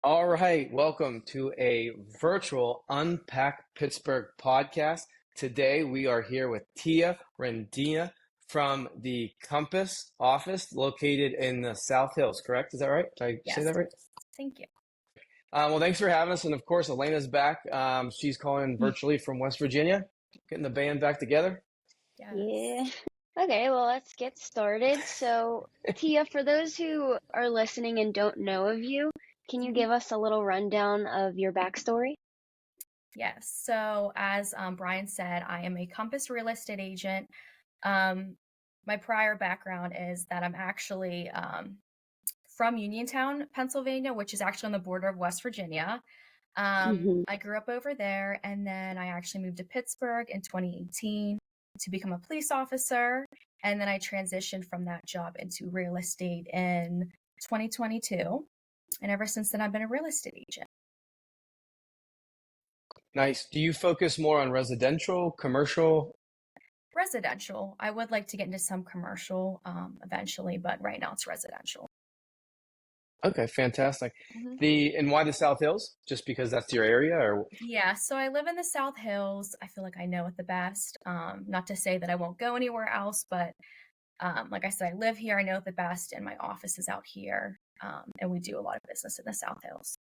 All right, welcome to a virtual UnPack Pittsburgh podcast. Today we are here with Tia Rendina from the Compass office located in the South Hills, correct? Is that right? Did I say Yes, that right? thank you. Well, thanks for having us. And of course, Elena's back. She's calling virtually from West Virginia, getting the band back together. Yeah. Yes. Okay, well, let's get started. So, Tia, for those who are listening and don't know of you, can you Mhm. give us a little rundown of your backstory? Yes. So, as Brian said, I am a Compass real estate agent. Um, my prior background is that I'm actually from Uniontown, Pennsylvania, which is actually on the border of West Virginia. Hmm. I grew up over there, and then I actually moved to Pittsburgh in 2018 to become a police officer. And then I transitioned from that job into real estate in 2022. And ever since then, I've been a real estate agent. Nice. Do you focus more on residential, commercial? Residential. I would like to get into some commercial eventually, but right now it's residential. Okay, fantastic. Mhm. And why the South Hills? Just because that's your area, or Yeah, so I live in the South Hills. I feel like I know it the best. Not to say that I won't go anywhere else, but like I said, I live here. I know it the best, and my office is out here. And we do a lot of business in the South Hills.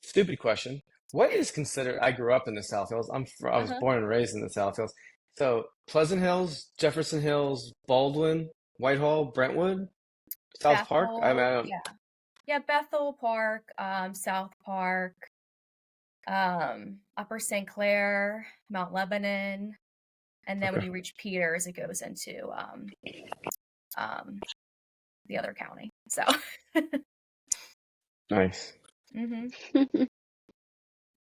stupid question. What is considered? I grew up in the South Hills. I was Uh-huh. born and raised in the South Hills. So Pleasant Hills, Jefferson Hills, Baldwin, Whitehall, Brentwood, South Park. Bethel, I don't. yeah. Yeah, Bethel Park, South Park, Upper St. Clair, Mount Lebanon, and then when Okay, you reach Peters, it goes into um, the other county. So, nice. hmm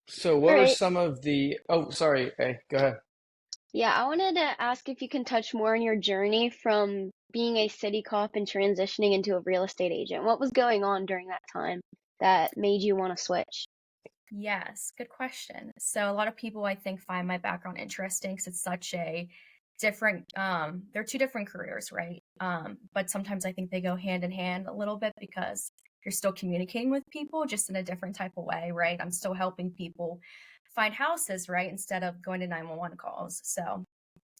So All what are right. some of the? Oh, sorry. Hey, go ahead. Yeah, I wanted to ask if you can touch more on your journey from being a city cop and transitioning into a real estate agent. What was going on during that time that made you want to switch? yes, good question. So, a lot of people I think find my background interesting because it's such a different. They're two different careers, right? But sometimes I think they go hand in hand a little bit because you're still communicating with people just in a different type of way, right? I'm still helping people find houses, right, instead of going to 911 calls. So,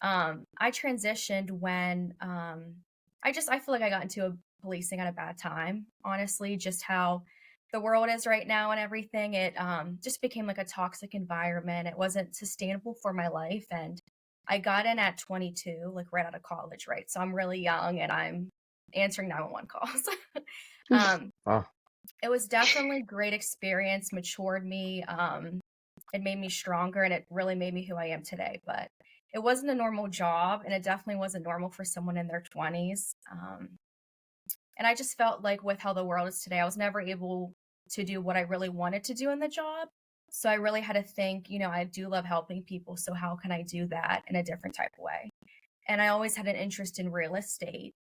I transitioned when I feel like I got into a policing at a bad time, honestly, just how the world is right now and everything. It just became like a toxic environment. It wasn't sustainable for my life. And I got in at 22, like right out of college, right? So I'm really young and I'm answering 911 calls. um, Oh, it was definitely a great experience, matured me. It made me stronger and it really made me who I am today. But it wasn't a normal job and it definitely wasn't normal for someone in their 20s. And I just felt like with how the world is today, I was never able to do what I really wanted to do in the job. So I really had to think, I do love helping people. So how can I do that in a different type of way? And I always had an interest in real estate.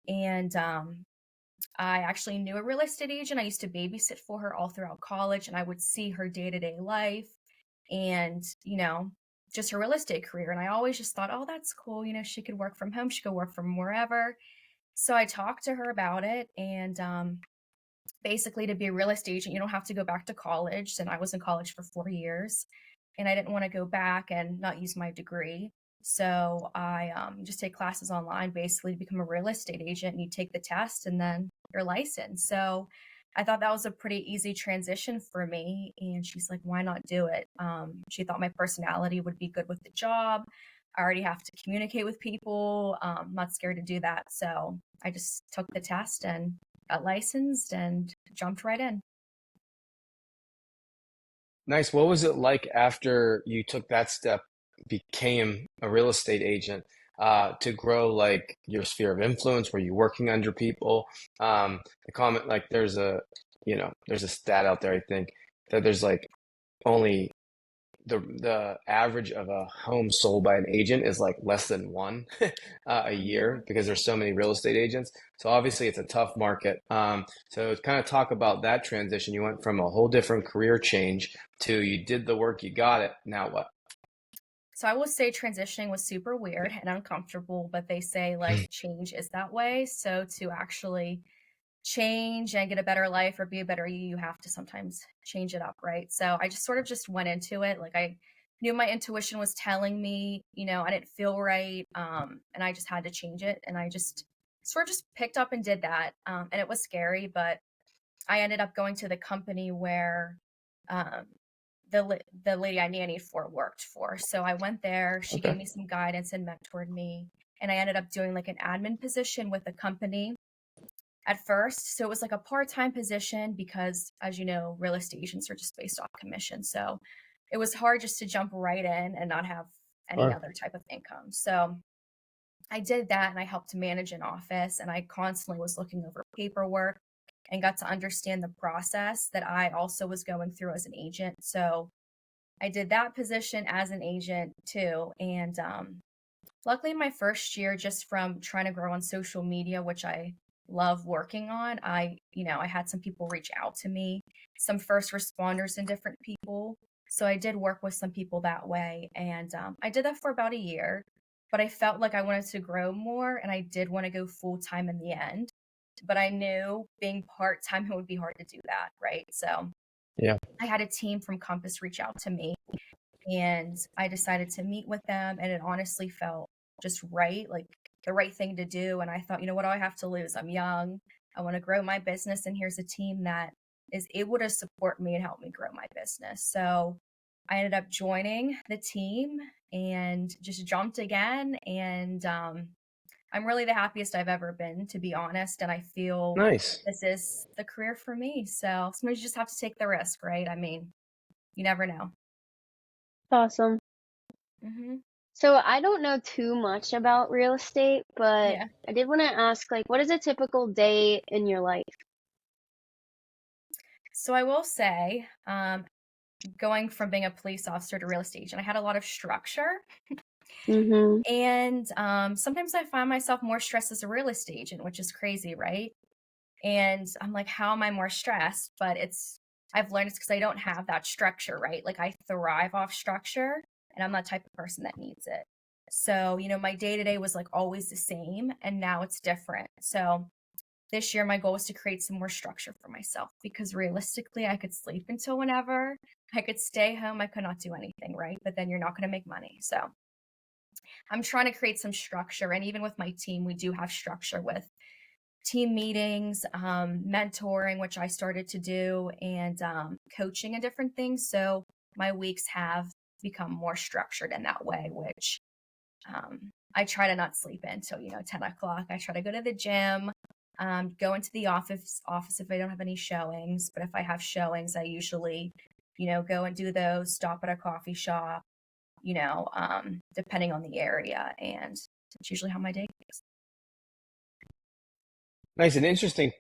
And I actually knew a real estate agent. I used to babysit for her all throughout college, and I would see her day to day life and, just her real estate career. And I always just thought, oh, that's cool. She could work from home, she could work from wherever. So I talked to her about it. And basically, to be a real estate agent, you don't have to go back to college. And I was in college for 4 years, and I didn't want to go back and not use my degree. So I just take classes online basically to become a real estate agent. And you take the test and then you're licensed. So I thought that was a pretty easy transition for me. And she's like, why not do it? She thought my personality would be good with the job. I already have to communicate with people. I'm not scared to do that. So I just took the test and got licensed and jumped right in. nice. What was it like after you took that step, became a real estate agent, to grow like your sphere of influence? Were you working under people? The comment, like there's a stat out there, I think, that there's like only the average of a home sold by an agent is like less than one a Mhm. year because there's so many real estate agents. So obviously it's a tough market. So kind of talk about that transition. You went from a whole different career change to you did the work, you got it. Now what? So I will say transitioning was super weird and uncomfortable, but they say like change is that way. So to actually change and get a better life or be a better you, you have to sometimes change it up, right? So I just sort of just went into it. Like I knew my intuition was telling me, I didn't feel right. And I just had to change it. And I just sort of just picked up and did that. And it was scary, but I ended up going to the company where um, the lady I nannied for worked for. So I went there. She Okay. gave me some guidance and mentored me. And I ended up doing like an admin position with the company at first. So it was like a part-time position because, as you know, real estate agents are just based off commission. So it was hard just to jump right in and not have any Sure. other type of income. So I did that and I helped manage an office and I constantly was looking over paperwork and got to understand the process that I also was going through as an agent. So I did that position as an agent too. And luckily, in my first year, just from trying to grow on social media, which I love working on, I had some people reach out to me, some first responders and different people. So I did work with some people that way. And I did that for about a year, but I felt like I wanted to grow more and I did want to go full time in the end. But I knew being part time, it would be hard to do that. Right. So Yeah. I had a team from Compass reach out to me and I decided to meet with them and it honestly felt just right, like the right thing to do. And I thought, what do I have to lose? I'm young. I want to grow my business and here's a team that is able to support me and help me grow my business. So I ended up joining the team and just jumped again and I'm really the happiest I've ever been, to be honest, and I feel Nice. this is the career for me. So sometimes you just have to take the risk, right? I mean, you never know. Awesome. Hmm. So I don't know too much about real estate, but Yeah. I did want to ask, like, what is a typical day in your life? So I will say, going from being a police officer to real estate agent, I had a lot of structure. Mm-hmm. And sometimes I find myself more stressed as a real estate agent, which is crazy, right? And I'm like, how am I more stressed? But I've learned it's because I don't have that structure, right? Like I thrive off structure and I'm that type of person that needs it. So, my day to day was like always the same and now it's different. So this year, my goal was to create some more structure for myself because realistically, I could sleep until whenever. I could stay home. I could not do anything, right? But then you're not going to make money. So I'm trying to create some structure. And even with my team, we do have structure with team meetings, mentoring, which I started to do, and coaching and different things. So my weeks have become more structured in that way, which I try to not sleep in until 10 o'clock. I try to go to the gym, go into the office if I don't have any showings. But if I have showings, I usually, go and do those. Stop at a coffee shop, depending on the area, and that's usually how my day goes. Nice. An interesting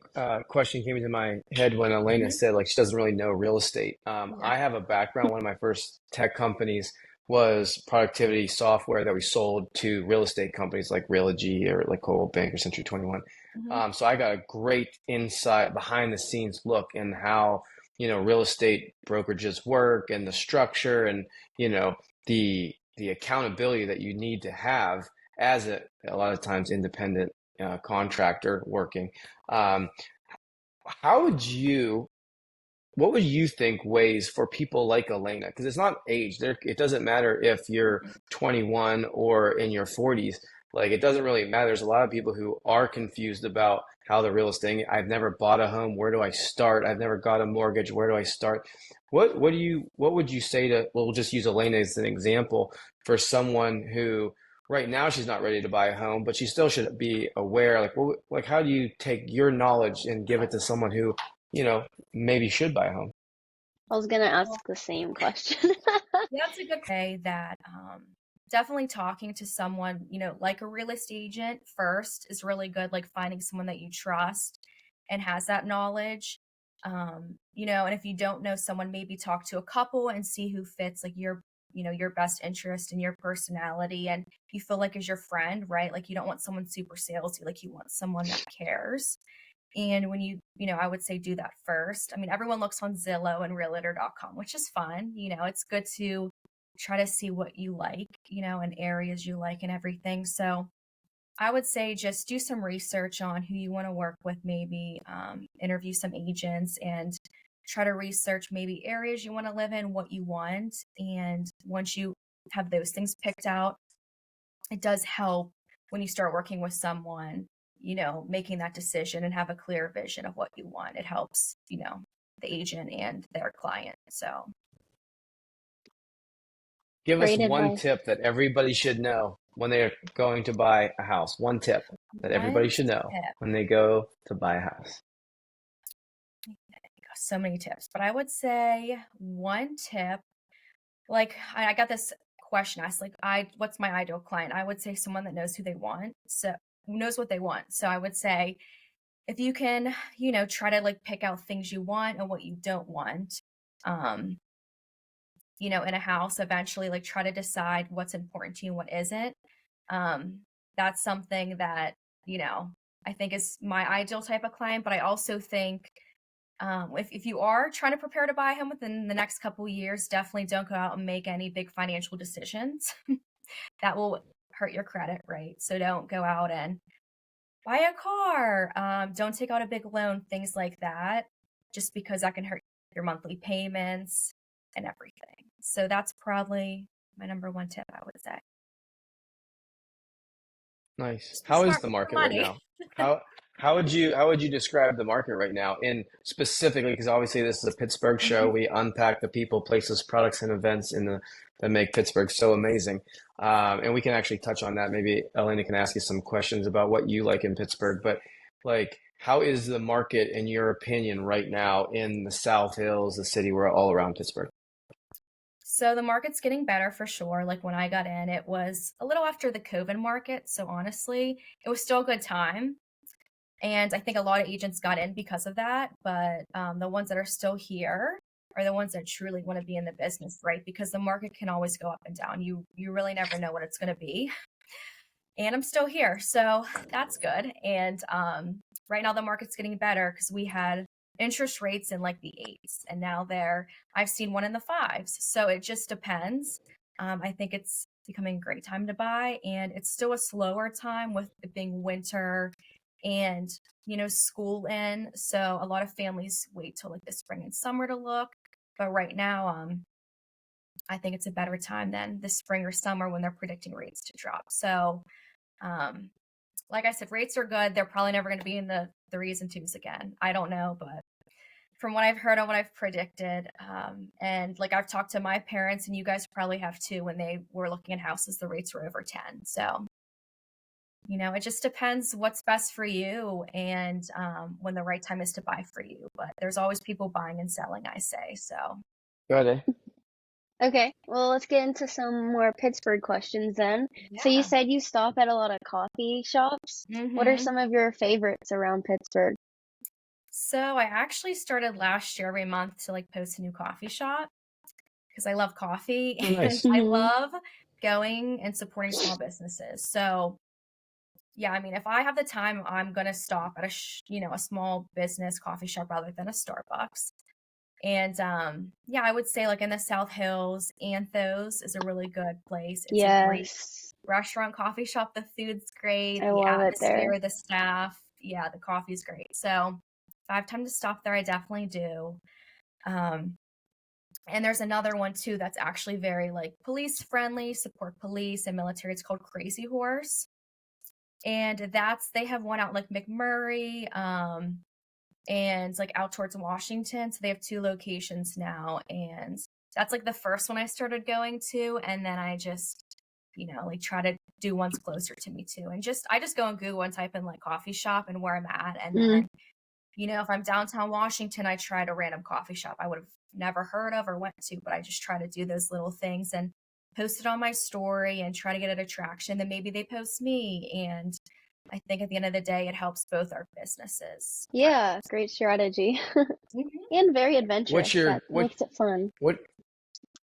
question came into my head when Elena Hmm. said like she doesn't really know real estate. Yeah. I have a background. One of my first tech companies was productivity software that we sold to real estate companies like Realogy or like Coldwell Bank or Century 21. Hmm. So I got a great insight behind the scenes look in how, real estate brokerages work and the structure and, the accountability that you need to have as a lot of times independent contractor working. Um, how would you, what would you think ways for people like Elena? Because it's not age. It doesn't matter if you're 21 or in your 40s. Like it doesn't really matter. There's a lot of people who are confused about how the real estate. I've never bought a home. Where do I start? I've never got a mortgage. Where do I start? What would you say to? Well, we'll just use Elena as an example for someone who right now she's not ready to buy a home, but she still should be aware. Like how do you take your knowledge and give it to someone who maybe should buy a home? I was gonna Well, ask the same question. that's a good way that definitely talking to someone, like a real estate agent first is really good, like finding someone that you trust and has that knowledge. And if you don't know someone, maybe talk to a couple and see who fits like your best interest and your personality and you feel like is your friend, right? Like you don't want someone super salesy, like you want someone that cares. And when I would say do that first. I mean, everyone looks on Zillow and realtor.com, which is fun. It's good to try to see what you like, and areas you like and everything. So I would say just do some research on who you want to work with, maybe interview some agents and try to research maybe areas you want to live in, what you want. And once you have those things picked out, it does help when you start working with someone, making that decision and have a clear vision of what you want. It helps, the agent and their client. So Give us Great one advice. tip that everybody should know when they're going to buy a house. One tip that everybody one should know tip, when they go to buy a house. so many tips, but I would say one tip, like I got this question asked, like, what's my ideal client? I would say someone that knows who they want. So who knows what they want. So I would say if you can, try to like pick out things you want and what you don't want, um, in a house, eventually like try to decide what's important to you and what isn't. Um, that's something that, you know, I think is my ideal type of client, but I also think if you are trying to prepare to buy a home within the next couple of years, definitely don't go out and make any big financial decisions. That will hurt your credit, right? So don't go out and buy a car. Don't take out a big loan, things like that, just because that can hurt your monthly payments and everything. So that's probably my number one tip, I would say. Nice. Just be How is smart the with your market right money. now? How how would you describe the market right now? In specifically, because obviously this is a Pittsburgh show, Mhm. we unpack the people, places, products, and events in the that make Pittsburgh so amazing. And we can actually touch on that. Maybe Elena can ask you some questions about what you like in Pittsburgh. But like, how is the market, in your opinion, right now in the South Hills, the city we're all around Pittsburgh? So the market's getting better for sure. Like when I got in, it was a little after the COVID market. So honestly, it was still a good time. And I think a lot of agents got in because of that. But the ones that are still here are the ones that truly want to be in the business, right? Because the market can always go up and down. You really never know what it's going to be. And I'm still here, so that's good. And right now the market's getting better because we had interest rates in like the eights, and now I've seen one in the fives. So it just depends. I think it's becoming a great time to buy, and it's still a slower time with it being winter and school in. So a lot of families wait till like the spring and summer to look. But right now, I think it's a better time than the spring or summer when they're predicting rates to drop. So um, like I said, rates are good. They're probably never going to be in the threes and twos again. I don't know, but from what I've heard and what I've predicted, and like I've talked to my parents, and you guys probably have too, when they were looking at houses, the rates were over 10. So, it just depends what's best for you and when the right time is to buy for you. But there's always people buying and selling, I say. So, Go ahead. Eh? Okay, well, let's get into some more Pittsburgh questions then. So you yeah. said you stop at a lot of coffee shops. What are hmm some of your favorites around Pittsburgh? So I actually started last year every month to like post a new coffee shop because I love coffee Oh, and nice. I Mm-hmm. love going and supporting small businesses. So, yeah, I mean, if I have the time, I'm going to stop at a small business coffee shop rather than a Starbucks. And yeah, I would say like in the South Hills, Anthos is a really good place. It's a great Yes, restaurant, coffee shop. The food's great, I the love it there. atmosphere, the staff. Yeah, the coffee's great. So if I have time to stop there, I definitely do. Um, and there's another one too that's actually very like police friendly, support police and military. It's called Crazy Horse. And they have one out like McMurray, and like out towards Washington. So they have two locations now. And that's like the first one I started going to. And then I just, like try to do ones closer to me too. And I just go on Google and type in like coffee shop and where I'm at. And Mm, then if I'm downtown Washington, I tried a random coffee shop I would have never heard of or went to, but I just try to do those little things and post it on my story and try to get an attraction. Then maybe they post me. And I think at the end of the day, it helps both our businesses grow. yeah, great strategy. Mhm. And very What's adventurous. your That makes it fun. what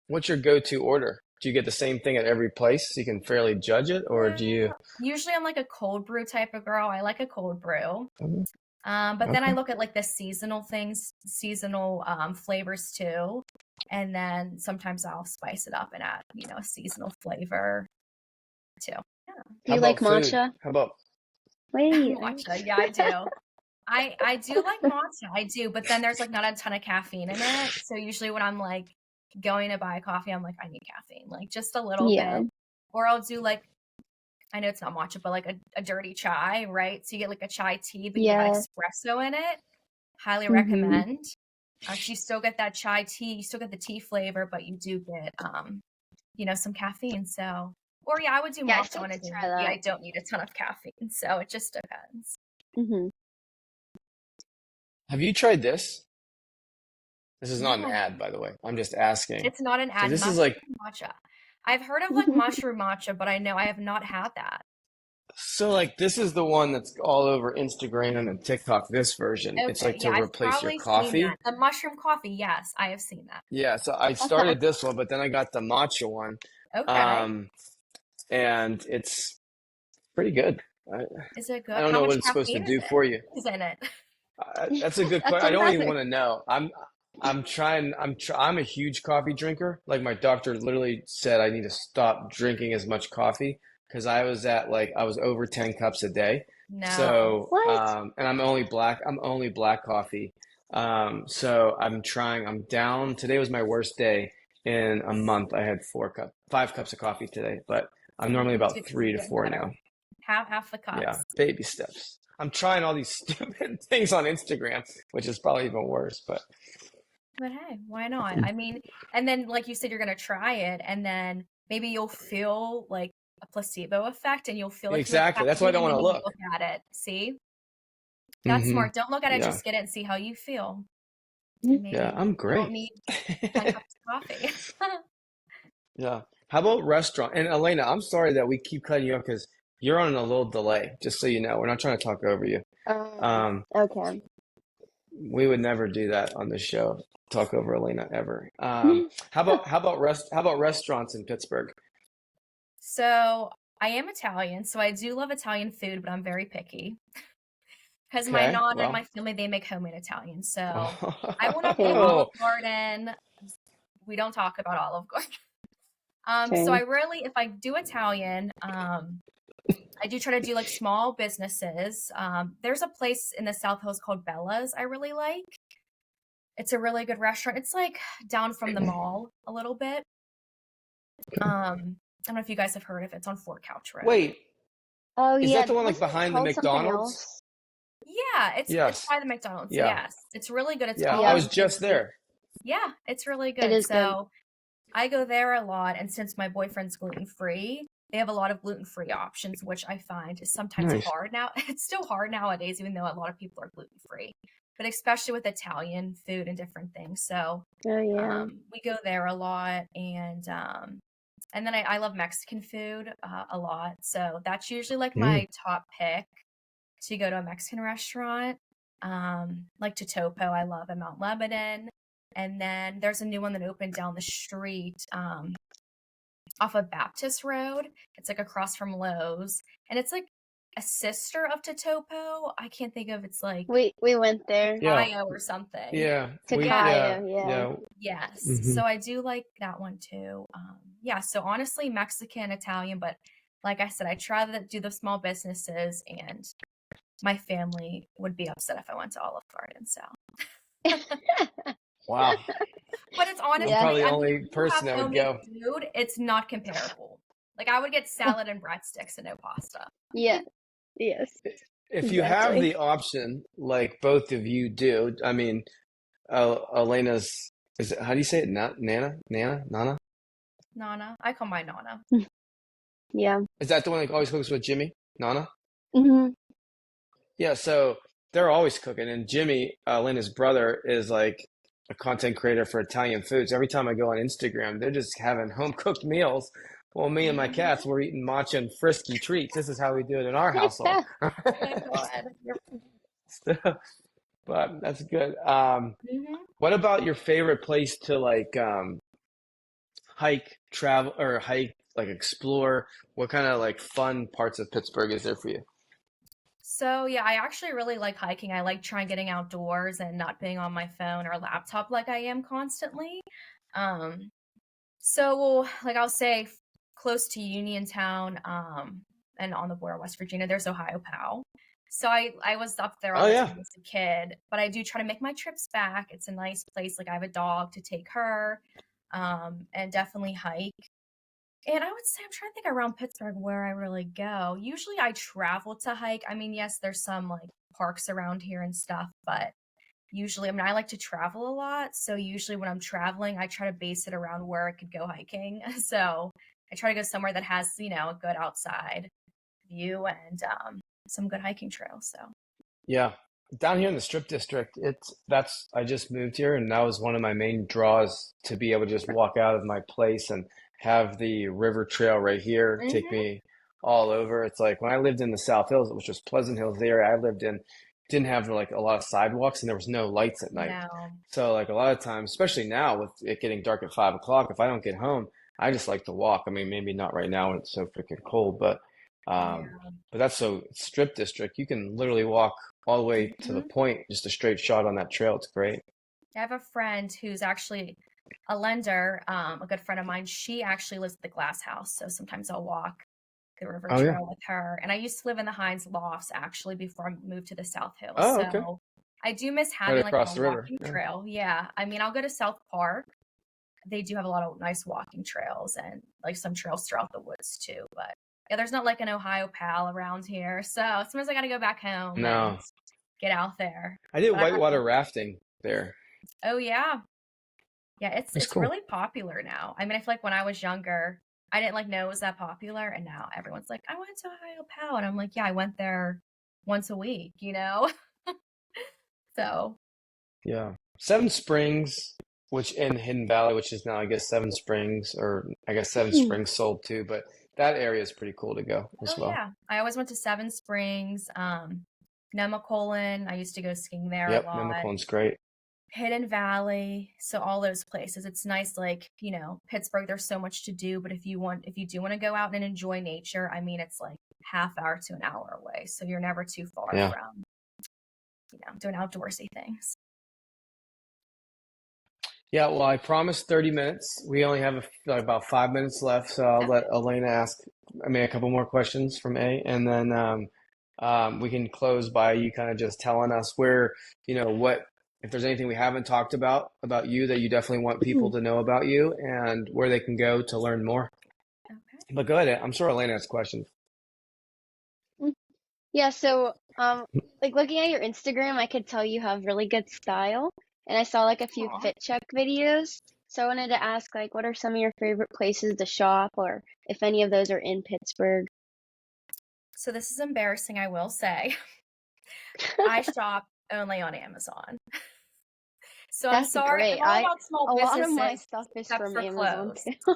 what's your go-to order? Do you get the same thing at every place so you can fairly judge it, or do you? Usually I'm like a cold brew type of girl. I like a cold brew. Mhm. But then I Okay. look at like the seasonal things, seasonal flavors too. And then sometimes I'll spice it up and add, a seasonal flavor too. Yeah. Do How you like about food? matcha? How about Wait, Matcha, yeah, I do. I do like matcha, I do, but then there's like not a ton of caffeine in it. So usually when I'm like going to buy coffee, I'm like, I need caffeine, like just a little yeah, bit. Or I'll do like, I know it's not matcha, but like a dirty chai, right? So you get like a chai tea, but you add yeah. espresso in it. Highly Mhm. recommend. So you still get that chai tea, you still get the tea flavor, but you do get some caffeine. So, or yeah, I would do Yeah, I matcha still on have a to day. try Yeah, that. I don't need a ton of caffeine, so it just depends. Mhm. have you tried this? This is not an No, ad, by the way. I'm just asking. it's not an So ad. this is like Mushroom matcha. I've heard of like mushroom matcha, but I know I have not had that. this is the one that's all over Instagram and TikTok, this version. It's Okay, like to yeah, I've replace your probably seen that. coffee. The mushroom coffee, yes, I have seen that. Yeah, so I started this one, but then I got the matcha one. Okay, Um, and it's pretty good. I, is it I good? don't How know what much it's supposed to caffeine do for you. is in it? That's a good That's question. I what don't even matters. want to know. I'm a huge coffee drinker. Like my doctor literally said I need to stop drinking as much coffee because I was over 10 cups a day. No. So, What? and I'm only black coffee. So I'm down. Today was my worst day in a month. I had 5 cups of coffee today, but I'm See, normally about you're three to getting four better. now. Half the Yeah, cups. baby steps. I'm trying all these stupid things on Instagram, which is probably even worse, but But hey, why not? I mean, and then like you said, you're gonna try it, and then maybe you'll feel like a placebo effect, and you'll feel like you like exactly. That's why I caffeine, don't and want then to you look. look at it. See, that's Hmm. smart. Don't look at it, Yeah. just get it and see how you feel. And Yeah, maybe I'm you don't great. need 10 cups of coffee. Yeah. How about restaurant? And Elena, I'm sorry that we keep cutting you off because you're on a little delay, just so you know. We're not trying to talk over you. Um, Um, okay. we would never do that on this show, talk over Elena ever. How about restaurants in Pittsburgh? So I am Italian, so I do love Italian food, but I'm very picky because my Okay, nonna and well. my family they make homemade Italian. So I went up to Same, Olive Oh, Garden. We don't talk about Olive Garden. So I same. really, if I do Italian, I do try to do like small businesses. There's a place in the South Hills called Bella's I really like. It's a really good restaurant. It's like down from the mall a little bit. I don't know if you guys have heard of it. It's on Fort Couch Road. wait, Oh is yeah, that the one like wasn't it behind the called something McDonald's? else? Yeah, it's Yes. by the McDonald's. Yeah. Yes, it's really good. It's Yeah. called I Yeah, was just there. yeah, it's really it good. is good. So I go there a lot, and since my boyfriend's gluten free, they have a lot of gluten free options, which I find is sometimes Nice. hard now. It's still hard nowadays, even though a lot of people are gluten free, but especially with Italian food and different things. So Oh yeah. we go there a lot, and then I love Mexican food a lot. So that's usually like Mm. my top pick to go to a Mexican restaurant. Like Totopo, I love in Mount Lebanon. And then there's a new one that opened down the street off of Baptist Road. It's like across from Lowe's. And it's like a sister of Totopo. I can't think of it's like We went there Yeah. Bio or something. Yeah. to Yeah. Kaya, yeah. Yeah. Yes. Hmm. So I do like that one too. Yeah. So honestly, Mexican, Italian, but like I said, I try to do the small businesses, and my family would be upset if I went to Olive Garden. So, Wow. but it's I'm Yeah. honestly, probably the I mean, if only you have person that would homemade go. food, it's not comparable. Like I would get salad and breadsticks and no pasta. Yeah. Yes. If you have Exactly. the option, like both of you do, I mean, Elena's, how do you say it? Nana? Nana, I call my Nana. Yeah. Is that the one that always cooks with Jimmy? Nana? Hmm. Yeah, so they're always cooking. And Jimmy, Elena's brother, is like a content creator for Italian foods. Every time I go on Instagram, they're just having home cooked meals. Well, me and my Hmm. cats, we're eating matcha and frisky treats. This is how we do it in our household. Oh my God. So, but that's good. Hmm. What about your favorite place to like hike, travel, or hike, like explore? What kind of like fun parts of Pittsburgh is there for you? So yeah, I actually really like hiking. I like trying getting outdoors and not being on my phone or laptop like I am constantly. Um, so like I'll say close to Uniontown, and on the border of West Virginia, there's Ohio Pyle. So I was up there all Oh the yeah. time as a kid, but I do try to make my trips back. It's a nice place. Like I have a dog to take her, and definitely hike. And I would say I'm trying to think around Pittsburgh where I really go. Usually I travel to hike. I mean, yes, there's some like parks around here and stuff, but usually, I mean, I like to travel a lot. So usually when I'm traveling, I try to base it around where I could go hiking. So I try to go somewhere that has, a good outside view and some good hiking trails. So Yeah. Down here in the Strip District, I just moved here and that was one of my main draws to be able to just walk out of my place and have the river trail right here take hmm me all over. It's like when I lived in the South Hills, which was Pleasant Hills, the area I lived in, didn't have like a lot of sidewalks and there was no lights at night. no, So like a lot of times, especially now with it getting dark at 5 o'clock, if I don't get home, I just like to walk. I mean, maybe not right now when it's so freaking cold, um, yeah. but that's so Strip District. You can literally walk all the way to the hmm point, just a straight shot on that trail. It's great. I have a friend who's actually a lender, a good friend of mine. She actually lives at the Glass House. So sometimes I'll walk the river Oh yeah. trail with her. And I used to live in the Hines Lofts actually before I moved to the South Hills. Oh, okay. So I do miss Right having like a across the river. walking Yeah. trail. Yeah. I mean, I'll go to South Park. They do have a lot of nice walking trails and like some trails throughout the woods too. But yeah, there's not like an Ohio Pal around here. So sometimes I got to go back home and No, get out there. I did But I whitewater recommend, rafting there. oh, yeah. Yeah, That's it's cool. really popular now. I mean, I feel like when I was younger, I didn't like know it was that popular, and now everyone's like, "I went to Ohio Pal," and I'm like, "Yeah, I went there once a week," you know? So, Yeah. Seven Springs, which in Hidden Valley, which is now I guess Seven Springs, or I guess Seven Springs sold too, but that area is pretty cool to go as oh well. yeah, I always went to Seven Springs, Nemacolin. I used to go skiing there a Yep, lot. Nemacolin's great. Hidden Valley, so all those places. It's nice, like, Pittsburgh, there's so much to do, but if you do want to go out and enjoy nature, I mean, it's like half hour to an hour away. So you're never too far Yeah. from, doing outdoorsy things. Yeah, well, I promised 30 minutes. We only have about 5 minutes left, so I'll let Okay. Elena ask, I mean, a couple more questions from A, and then we can close by you kind of just telling us where, what, if there's anything we haven't talked about you that you definitely want people to know about you and where they can go to learn more. Okay. But go ahead. I'm sure Elena has questions. Yeah, so like looking at your Instagram, I could tell you have really good style. And I saw like a few Aw. fit check videos. So I wanted to ask like what are some of your favorite places to shop or if any of those are in Pittsburgh? So this is embarrassing, I will say. I shop only on Amazon. So I'm That's sorry. I'm great. all about small A lot of my businesses stuff is except from for Amazon clothes. too.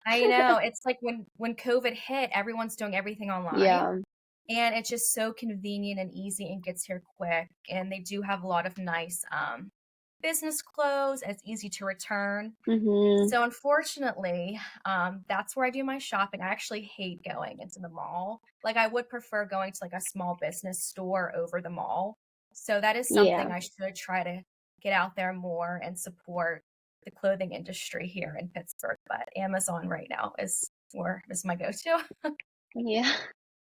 I know. It's like when COVID hit, everyone's doing everything online. Yeah. And it's just so convenient and easy and gets here quick. And they do have a lot of nice business clothes, and it's easy to return. Mm-hmm. So unfortunately, that's where I do my shopping. I actually hate going into the mall. Like I would prefer going to like a small business store over the mall. So that is something Yeah. I should try to get out there more and support the clothing industry here in Pittsburgh. But Amazon right now is my go-to. Yeah.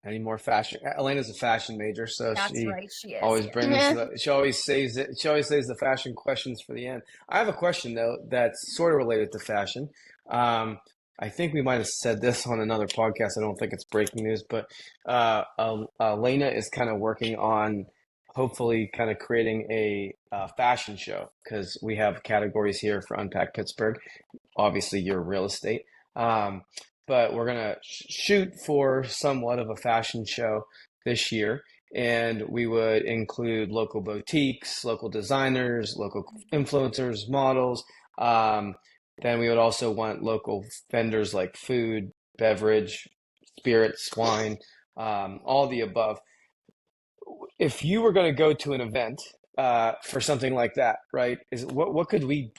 Any more fashion? Elena's a fashion major, so That's she right, she is. always Yeah. brings Yeah. she always saves it. She always saves the fashion questions for the end. I have a question though that's sort of related to fashion. I think we might have said this on another podcast. I don't think it's breaking news, but Elena is kind of working on hopefully kind of creating a fashion show because we have categories here for UnPack Pittsburgh. Obviously, your real estate. Um, but we're gonna shoot for somewhat of a fashion show this year, and we would include local boutiques, local designers, local influencers, models. Um, then we would also want local vendors like food, beverage, spirits, wine, all the above. If you were going to go to an event for something like that, right? Is what could we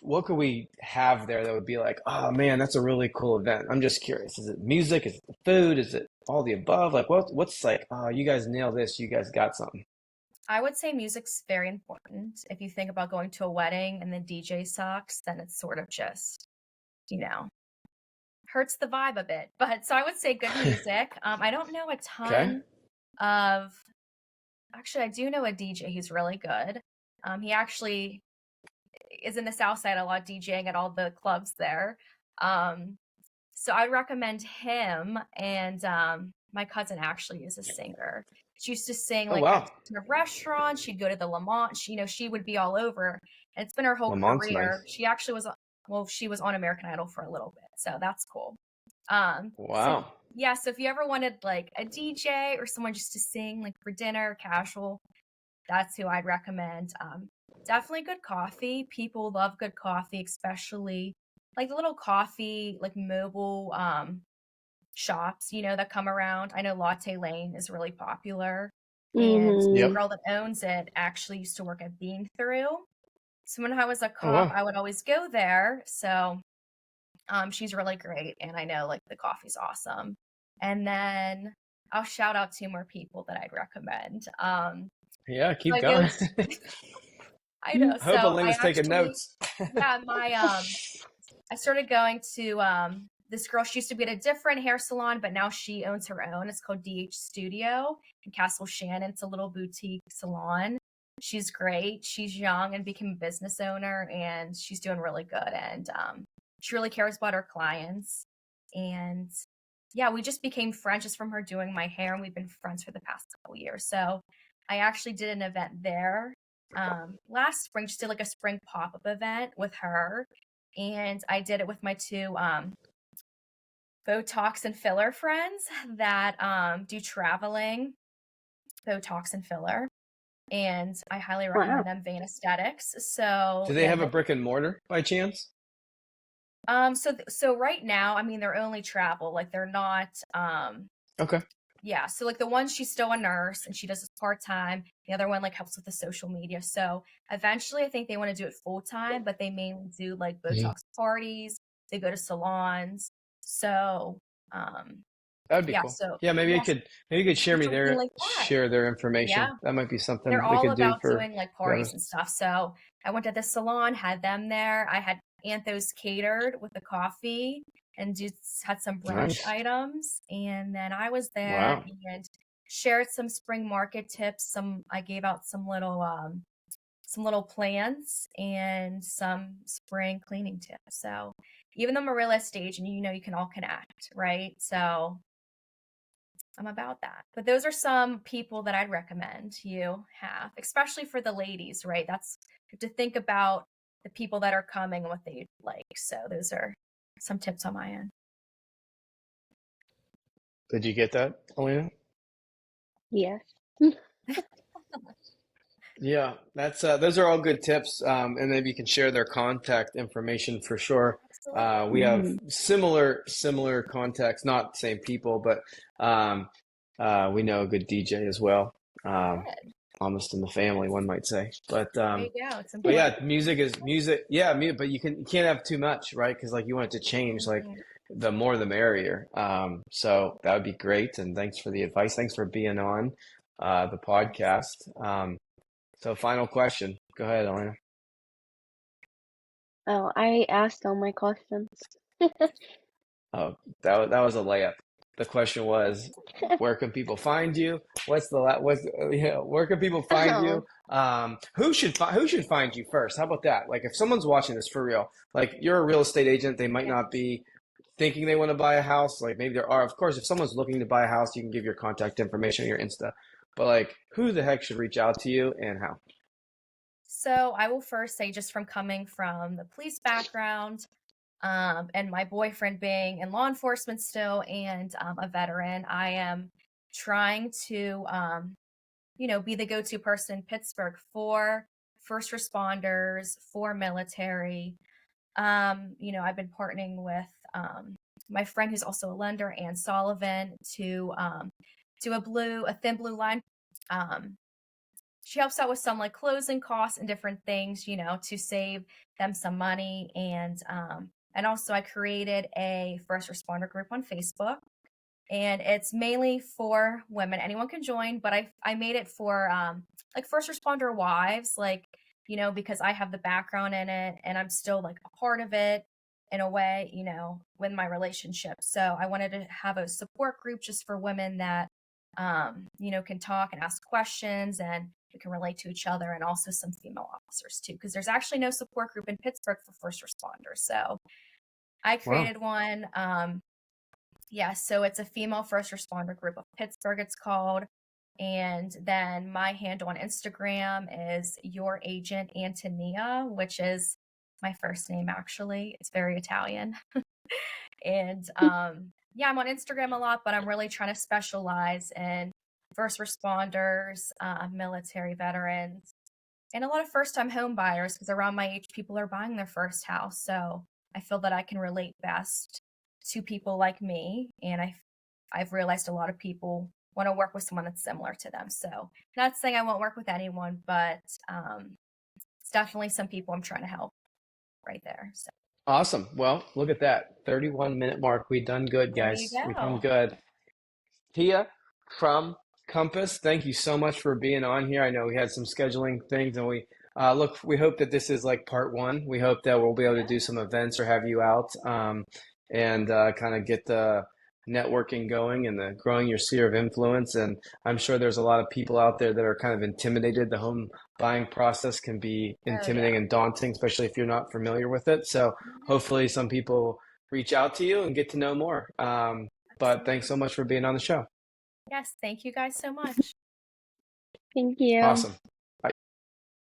have there that would be like, oh man, that's a really cool event. I'm just curious. Is it music? Is it the food? Is it all the above? Like what's like, oh, you guys nailed this. You guys got something. I would say music's very important. If you think about going to a wedding and the DJ sucks, then it's sort of just, you know, hurts the vibe a bit. But so I would say good music. I don't know a Okay. ton of, actually, I do know a DJ who's really good. He actually is in the South Side a lot, DJing at all the clubs there. Um, so I recommend him. And my cousin actually is a singer. She used to sing Oh like at wow. restaurants. She'd go to the Lamont. She would be all over. And it's been her whole Lamont's career. nice. She actually was, well, she was on American Idol for a little bit. So that's cool. So Wow. yeah, so if you ever wanted like a DJ or someone just to sing like for dinner, casual, that's who I'd recommend. Definitely good coffee. People love good coffee, especially like the little coffee, like mobile shops, that come around. I know Latte Lane is really popular. And the Mm-hmm. Yep. girl that owns it actually used to work at Bean Through. So when I was a Oh cop, wow. I would always go there. So she's really great. And I know like the coffee's awesome. And then I'll shout out two more people that I'd recommend. Yeah, So keep I go going. to, I know. I hope So I Elena's taking actually, notes. yeah, I started going to this girl. She used to be at a different hair salon, but now she owns her own. It's called DH Studio in Castle Shannon. It's a little boutique salon. She's great. She's young and became a business owner, and she's doing really good. And she really cares about her clients. And yeah, we just became friends just from her doing my hair, and we've been friends for the past couple years. So I actually did an event there last spring, just did like a spring pop-up event with her, and I did it with my two Botox and filler friends that do traveling Botox and filler, and I highly Wow. recommend them, Vein Aesthetics. So Do they yeah, have a brick and mortar by chance? so right now, I mean, they're only travel, like they're not Okay. yeah, so like the one, she's still a nurse and she does it part-time. The other one like helps with the social media. So eventually I think they want to do it full-time, but they mainly do like Mhm. Botox parties, they go to salons. So That'd be yeah, cool. so Yeah, yes, maybe you could do something like that. share their Yeah. information. That might be They're something we all could do about for doing like whoever. parties and stuff. So I went to the salon, had them there. I had Anthos catered with the coffee and just had some brunch Nice. items. And then I was there Wow. and shared some spring market tips. I gave out some little plants and some spring cleaning tips. So even though I'm a real estate agent, you can all connect, right? So I'm about that. But those are some people that I'd recommend you have, especially for the ladies, right? That's you have to think about the people that are coming and what they like. So those are some tips on my end. Did you get that, Elena? Yes. Yeah, that's those are all good tips. And maybe you can share their contact information for sure. We Absolutely. have Mm-hmm. similar contacts, not same people, but um, we know a good DJ as well. Um, Good. almost in the family, one might say. There you go. It's But important. yeah, music is music. Yeah, but you can't have too much, right? Because like you want it to change. Like Mhm. the more the merrier. So that would be great. And thanks for the advice. Thanks for being on the podcast. So final question. Go ahead, Elena. Oh, I asked all my questions. Oh, that was a layup. The question was, where can people find you? Where can people find Oh, you? Who should find you first? How about that? Like if someone's watching this for real, like you're a real estate agent, they might Yeah. not be thinking they want to buy a house. Like maybe there are, of course, if someone's looking to buy a house, you can give your contact information on your Insta. But like, who the heck should reach out to you and how? So I will first say, just from coming from the police background, and my boyfriend being in law enforcement still and a veteran, I am trying to be the go-to person in Pittsburgh for first responders, for military. I've been partnering with my friend who's also a lender, Ann Sullivan, to do a thin blue line. Um, she helps out with some like closing costs and different things, to save them some money. And also I created a first responder group on Facebook, and it's mainly for women. Anyone can join, but I made it for like first responder wives, like because I have the background in it and I'm still like a part of it. in a way, with my relationship. So I wanted to have a support group just for women that, can talk and ask questions and we can relate to each other, and also some female officers too, because there's actually no support group in Pittsburgh for first responders. So I Wow. created one. Yeah, so it's a female first responder group of Pittsburgh, it's called. And then my handle on Instagram is Your Agent Antonia, which is my first name, actually. It's very Italian. And yeah, I'm on Instagram a lot, but I'm really trying to specialize in first responders, military veterans, and a lot of first time home buyers, because around my age, people are buying their first house. So I feel that I can relate best to people like me. And I've realized a lot of people want to work with someone that's similar to them. So not saying I won't work with anyone, but it's definitely some people I'm trying to help right there. So Awesome. Well, look at that. 31-minute mark. We done good, there you guys. We done go. good. Tia from Compass, thank you so much for being on here. I know we had some scheduling things, and we hope that this is like part one. We hope that we'll be able to Yeah, do some events or have you out, and kind of get the networking going and the growing your sphere of influence. And I'm sure there's a lot of people out there that are kind of intimidated. The home buying process can be oh yeah. intimidating and daunting, especially if you're not familiar with it. So hopefully some people reach out to you and get to know more. But thanks Absolutely. so much for being on the show. Yes, thank you guys so much. Thank you. Awesome.